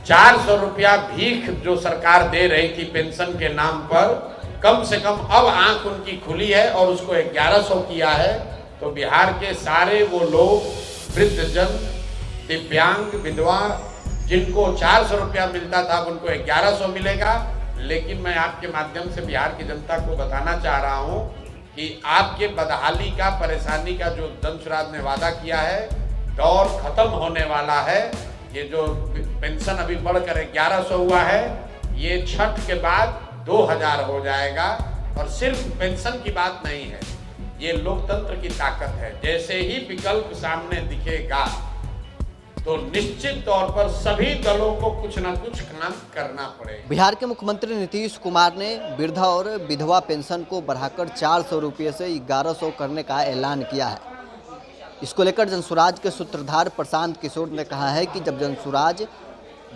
400 रुपया भीख जो सरकार दे रही थी पेंशन के नाम पर, कम से कम अब आंख उनकी खुली है और उसको 1100 किया है। तो बिहार के सारे वो लोग, वृद्धजन, दिव्यांग, विधवा, जिनको 400 रुपया मिलता था उनको 1100 मिलेगा। लेकिन मैं आपके माध्यम से बिहार की जनता को बताना चाह रहा हूं कि आपके बदहाली का, परेशानी का जो जनसुराज ने वादा किया है, दौर खत्म होने वाला है। ये जो पेंशन अभी बढ़कर 1100 हुआ है, ये छठ के बाद 2000 हो जाएगा। और सिर्फ पेंशन की बात नहीं है, ये लोकतंत्र की ताकत है। जैसे ही विकल्प सामने दिखेगा तो निश्चित तौर पर सभी दलों को कुछ न कुछ काम करना पड़ेगा। बिहार के मुख्यमंत्री नीतीश कुमार ने वृद्धा और विधवा पेंशन को बढ़ाकर 400 रुपये से 1100 करने का ऐलान किया है। इसको लेकर जनसुराज के सूत्रधार प्रशांत किशोर ने कहा है कि जब जनसुराज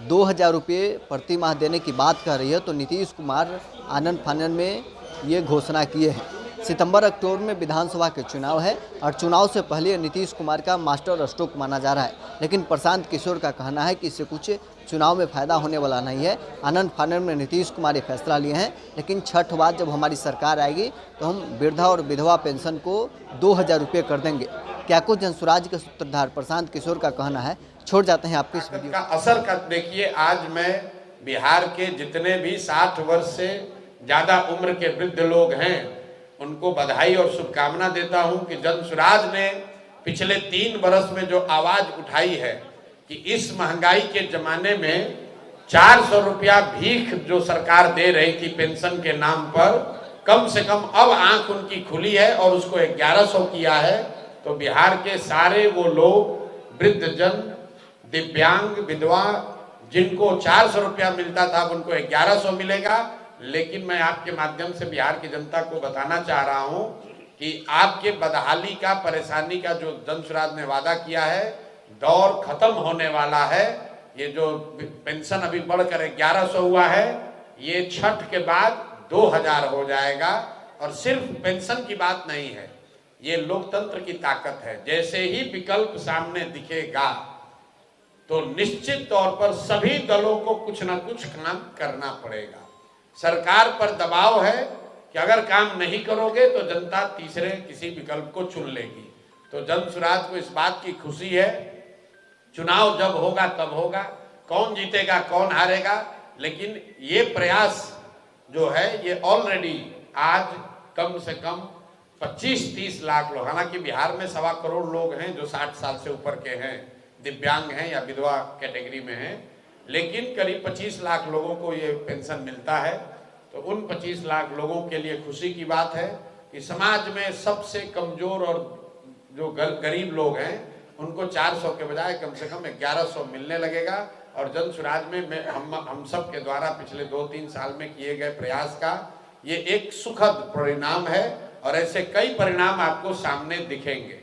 2000 रुपये प्रति माह देने की बात कर रही है तो नीतीश कुमार आनन फानन में ये घोषणा किए हैं। सितंबर अक्टूबर में विधानसभा के चुनाव है और चुनाव से पहले नीतीश कुमार का मास्टर स्ट्रोक माना जा रहा है। लेकिन प्रशांत किशोर का कहना है कि इससे कुछ चुनाव में फ़ायदा होने वाला नहीं है। आनन फानन में नीतीश कुमार ये फैसला लिए हैं, लेकिन छठ बाद जब हमारी सरकार आएगी तो हम वृद्धा और विधवा पेंशन को 2000 रुपये कर देंगे। क्या कुछ जनसुराज के सूत्रधार प्रशांत किशोर का कहना है, छोड़ जाते हैं आपकी इस वीडियो का असर का। देखिए, आज मैं बिहार के जितने भी 60 वर्ष से ज़्यादा उम्र के वृद्ध लोग हैं उनको बधाई और शुभकामना देता हूं कि जनसुराज ने पिछले 3 बरस में जो आवाज उठाई है कि इस महंगाई के जमाने में 400 रुपया भीख जो सरकार दे रही थी पेंशन के नाम पर, कम से कम अब आंख उनकी खुली है और उसको 1100 किया है। तो बिहार के सारे वो लोग, वृद्धजन, दिव्यांग, विधवा, जिनको 400 रुपया मिलता था उनको 1100 मिलेगा। लेकिन मैं आपके माध्यम से बिहार की जनता को बताना चाह रहा हूं कि आपके बदहाली का, परेशानी का जो जनसुराज ने वादा किया है, दौर खत्म होने वाला है। ये जो पेंशन अभी बढ़कर 1100 हुआ है, ये छठ के बाद 2000 हो जाएगा। और सिर्फ पेंशन की बात नहीं है, ये लोकतंत्र की ताकत है। जैसे ही विकल्प सामने दिखेगा तो निश्चित तौर पर सभी दलों को कुछ न कुछ काम करना पड़ेगा। सरकार पर दबाव है कि अगर काम नहीं करोगे तो जनता तीसरे किसी विकल्प को चुन लेगी। तो जनसुराज को इस बात की खुशी है, चुनाव जब होगा तब होगा, कौन जीतेगा कौन हारेगा, लेकिन ये प्रयास जो है ये ऑलरेडी आज कम से कम 25-30 लाख लोग, हालांकि बिहार में 1.25 करोड़ लोग हैं जो 60 साल से ऊपर के हैं, दिव्यांग हैं या विधवा कैटेगरी में हैं, लेकिन करीब 25 लाख लोगों को ये पेंशन मिलता है। तो उन 25 लाख लोगों के लिए खुशी की बात है कि समाज में सबसे कमजोर और जो गरीब लोग हैं उनको 400 के बजाय कम से कम 1100 मिलने लगेगा। और जनसुराज में हम सब के द्वारा पिछले 2-3 साल में किए गए प्रयास का ये एक सुखद परिणाम है और ऐसे कई परिणाम आपको सामने दिखेंगे।